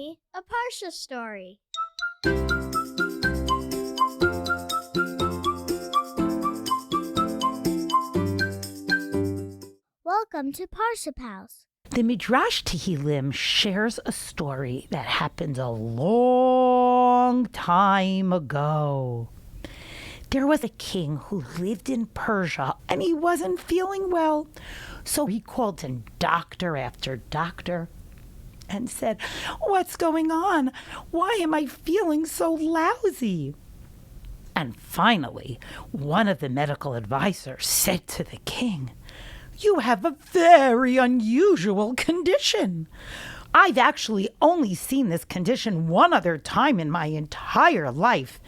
me a Parsha story. Welcome to Parsha House. The Midrash Tehillim shares a story that happened a long time ago. There was a king who lived in Persia, and he wasn't feeling well. So he called in doctor after doctor and said, "What's going on? Why am I feeling so lousy?" And finally, one of the medical advisors said to the king, "You have a very unusual condition. I've actually only seen this condition one other time in my entire life.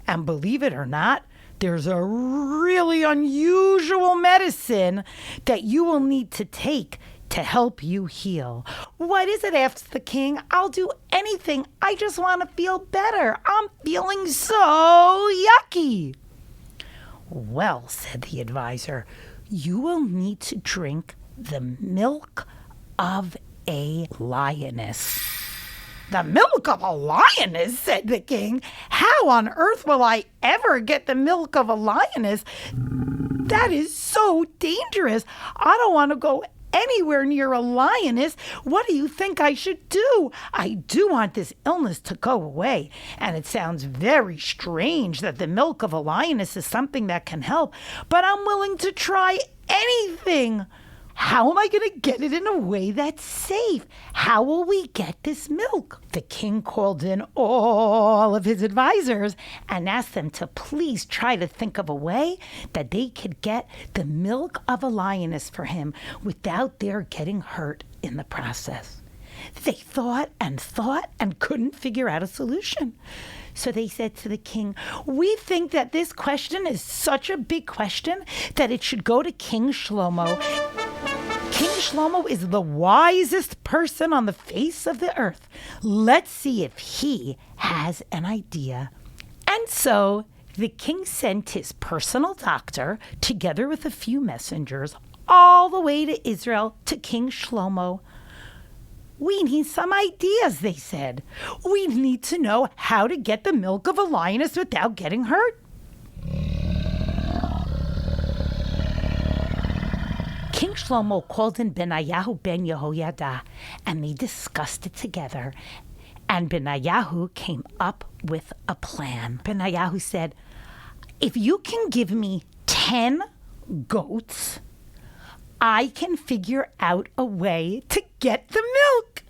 And believe it or not, there's a really unusual medicine that you will need to take to help you heal." "What is it?" asked the king. "I'll do anything. I just want to feel better. I'm feeling so yucky." "Well," said the advisor, "you will need to drink the milk of a lioness." "The milk of a lioness?" said the king. "How on earth will I ever get the milk of a lioness? That is so dangerous. I don't want to go anywhere near a lioness. What do you think I should do? I do want this illness to go away, and it sounds very strange that the milk of a lioness is something that can help, but I'm willing to try anything. How am I going to get it in a way that's safe? How will we get this milk?" The king called in all of his advisors and asked them to please try to think of a way that they could get the milk of a lioness for him without their getting hurt in the process. They thought and couldn't figure out a solution. So they said to the king, "We think that this question is such a big question that it should go to King Shlomo. King Shlomo is the wisest person on the face of the earth. Let's see if he has an idea." And so the king sent his personal doctor together with a few messengers all the way to Israel to King Shlomo. "We need some ideas," they said. "We need to know how to get the milk of a lioness without getting hurt." King Shlomo called in Benayahu ben Yehoyada, and they discussed it together. And Benayahu came up with a plan. Benayahu said, "If you can give me 10 goats, I can figure out a way to get the milk."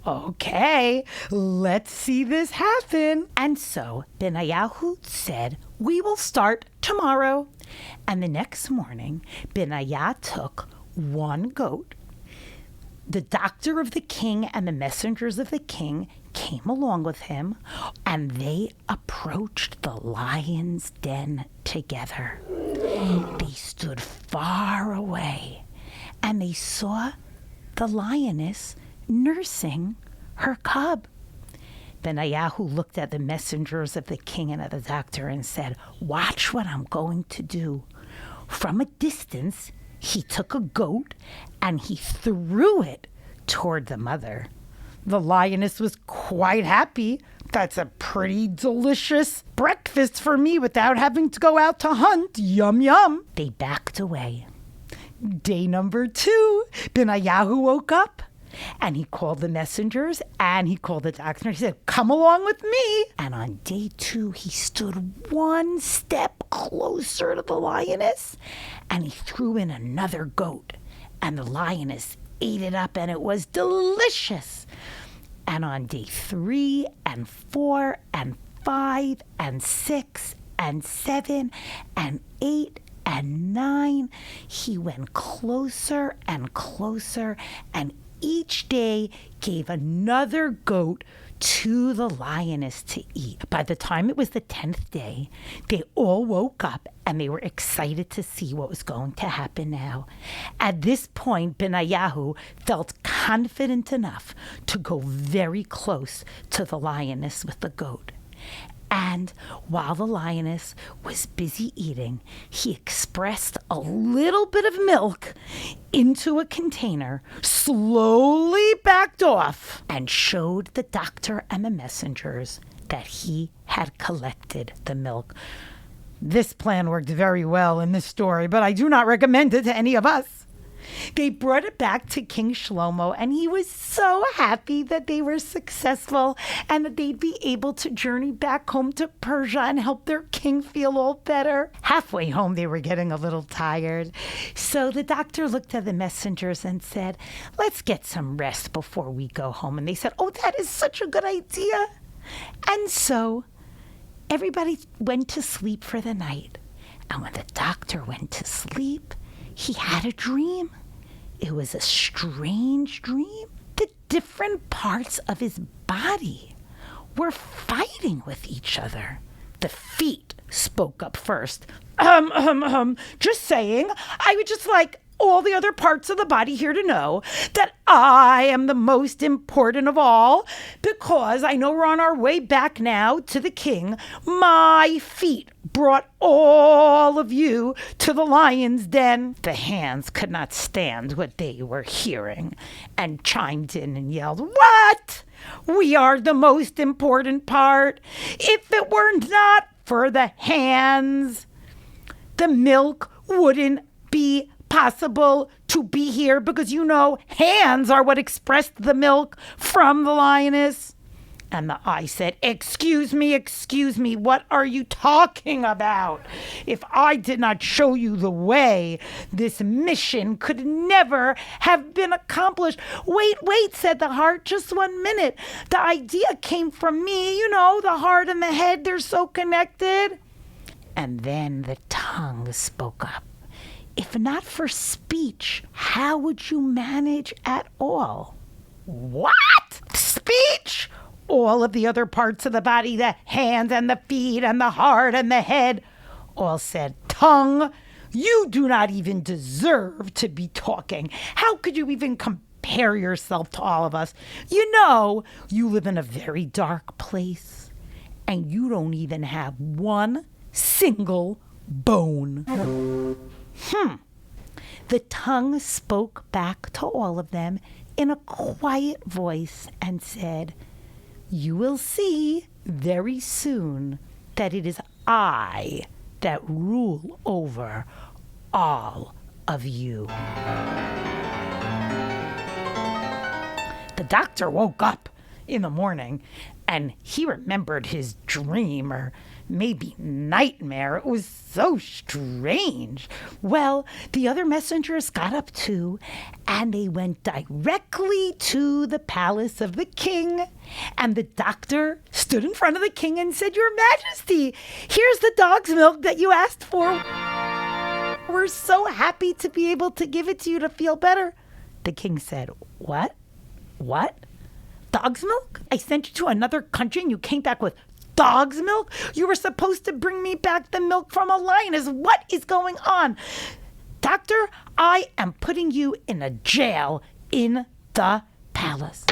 "Okay, let's see this happen." And so Benayahu said, "We will start tomorrow." And the next morning, Benaiah took 1 goat. The doctor of the king and the messengers of the king came along with him, and they approached the lion's den together. They stood far away, and they saw the lioness nursing her cub. Benayahu looked at the messengers of the king and of the doctor and said, "Watch what I'm going to do." From a distance, he took a goat and he threw it toward the mother. The lioness was quite happy. "That's a pretty delicious breakfast for me without having to go out to hunt. Yum, yum." They backed away. Day number 2, Benayahu woke up. And he called the messengers and he called the doctor. He said, "Come along with me." And on day 2, he stood 1 step closer to the lioness and he threw in another goat. And the lioness ate it up and it was delicious. And on day 3 and 4 and 5 and 6 and 7 and 8 and 9, he went closer and closer, and each day gave another goat to the lioness to eat. By the time it was the 10th day, they all woke up and they were excited to see what was going to happen now. At this point, Benayahu felt confident enough to go very close to the lioness with the goat. And while the lioness was busy eating, he expressed a little bit of milk into a container, slowly backed off, and showed the doctor and the messengers that he had collected the milk. This plan worked very well in this story, but I do not recommend it to any of us. They brought it back to King Shlomo, and he was so happy that they were successful and that they'd be able to journey back home to Persia and help their king feel all better. Halfway home, they were getting a little tired. So the doctor looked at the messengers and said, "Let's get some rest before we go home." And they said, "Oh, that is such a good idea." And so everybody went to sleep for the night. And when the doctor went to sleep, he had a dream. It was a strange dream. The different parts of his body were fighting with each other. The feet spoke up first. Just saying, I would just like all the other parts of the body here to know that I am the most important of all, because I know we're on our way back now to the king. My feet brought all of you to the lion's den. The hands could not stand what they were hearing and chimed in and yelled, "What? We are the most important part. If it were not for the hands, the milk wouldn't be possible to be here, because hands are what expressed the milk from the lioness." And the eye said, excuse me, what are you talking about? If I did not show you the way, this mission could never have been accomplished." Wait, said the heart, just 1 minute. The idea came from me. The heart and the head, they're so connected. And then the tongue spoke up. If not for speech, how would you manage at all? What? Speech? All of the other parts of the body, the hands and the feet and the heart and the head, all said, "Tongue, you do not even deserve to be talking. How could you even compare yourself to all of us? You live in a very dark place, and you don't even have one single bone." The tongue spoke back to all of them in a quiet voice and said, "You will see very soon that it is I that rule over all of you." The doctor woke up in the morning and he remembered his dream, or maybe nightmare. It was so strange. Well, the other messengers got up too, and they went directly to the palace of the king. And the doctor stood in front of the king and said, "Your Majesty, here's the dog's milk that you asked for. We're so happy to be able to give it to you to feel better." The king said, What? Dog's milk? I sent you to another country and you came back with dog's milk? You were supposed to bring me back the milk from a lioness. What is going on? Doctor, I am putting you in a jail in the palace.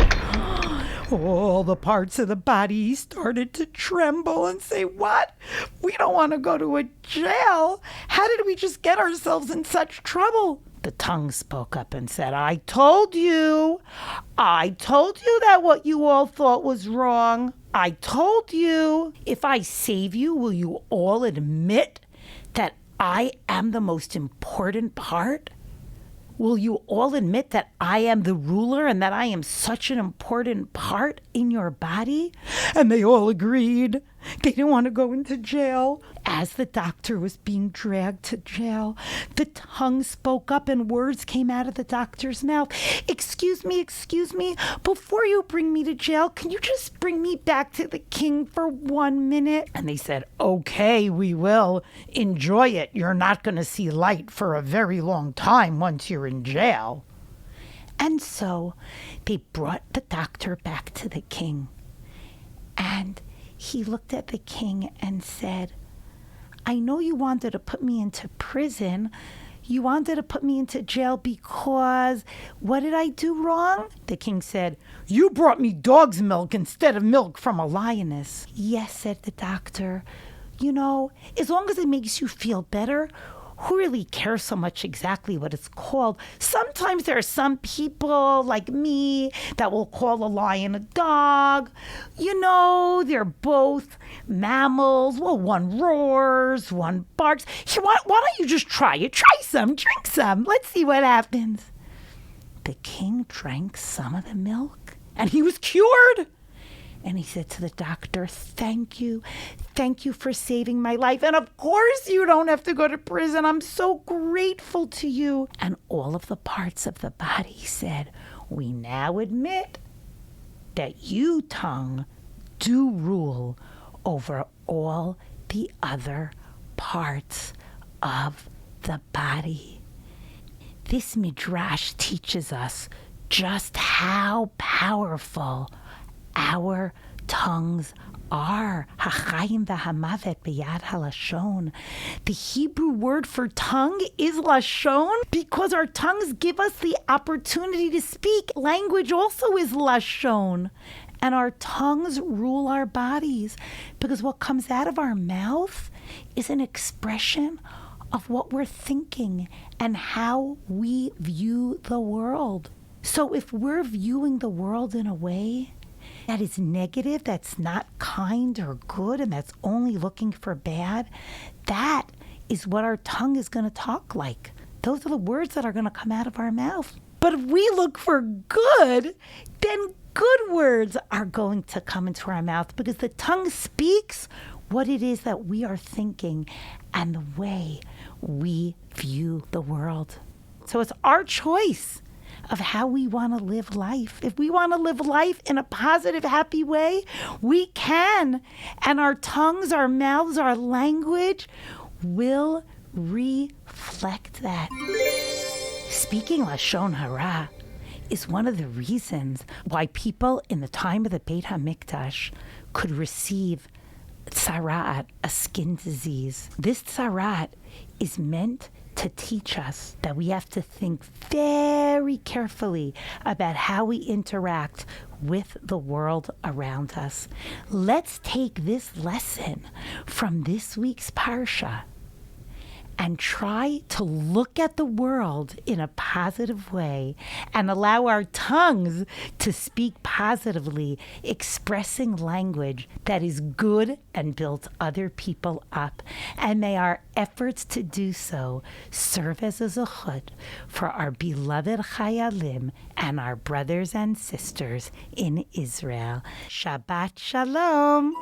All the parts of the body started to tremble and say, "What? We don't want to go to a jail. How did we just get ourselves in such trouble?" The tongue spoke up and said, I told you that what you all thought was wrong. I told you. If I save you, will you all admit that I am the most important part? Will you all admit that I am the ruler and that I am such an important part in your body? And they all agreed. They didn't want to go into jail. As the doctor was being dragged to jail, the tongue spoke up and words came out of the doctor's mouth. Excuse me, before you bring me to jail, can you just bring me back to the king for 1 minute? And they said, okay, we will. Enjoy it. You're not going to see light for a very long time once you're in jail. And so they brought the doctor back to the king. And he looked at the king and said, I know you wanted to put me into prison. You wanted to put me into jail because what did I do wrong? The king said, you brought me dog's milk instead of milk from a lioness. Yes, said the doctor. You know, as long as it makes you feel better, who really cares so much exactly what it's called? Sometimes there are some people like me that will call a lion a dog. You know, they're both mammals. Well, one roars, one barks. Here, why don't you just try it? Try some, drink some. Let's see what happens. The king drank some of the milk, and he was cured. And he said to the doctor, thank you for saving my life. And of course you don't have to go to prison. I'm so grateful to you. And all of the parts of the body said, we now admit that you, tongue, do rule over all the other parts of the body. This midrash teaches us just how powerful our tongues are. Hachayim v'hamavet b'yad halashon. The Hebrew word for tongue is lashon because our tongues give us the opportunity to speak. Language also is lashon. And our tongues rule our bodies because what comes out of our mouth is an expression of what we're thinking and how we view the world. So if we're viewing the world in a way that is negative, that's not kind or good, and that's only looking for bad, that is what our tongue is going to talk like. Those are the words that are going to come out of our mouth. But if we look for good, then good words are going to come into our mouth because the tongue speaks what it is that we are thinking and the way we view the world. So it's our choice of how we want to live life. If we want to live life in a positive, happy way, we can. And our tongues, our mouths, our language will reflect that. Speaking Lashon Hara is one of the reasons why people in the time of the Beit HaMikdash could receive tzarat, a skin disease. This tzarat is meant to teach us that we have to think very carefully about how we interact with the world around us. Let's take this lesson from this week's Parsha and try to look at the world in a positive way and allow our tongues to speak positively, expressing language that is good and builds other people up. And may our efforts to do so serve as a zechut for our beloved Chayalim and our brothers and sisters in Israel. Shabbat Shalom.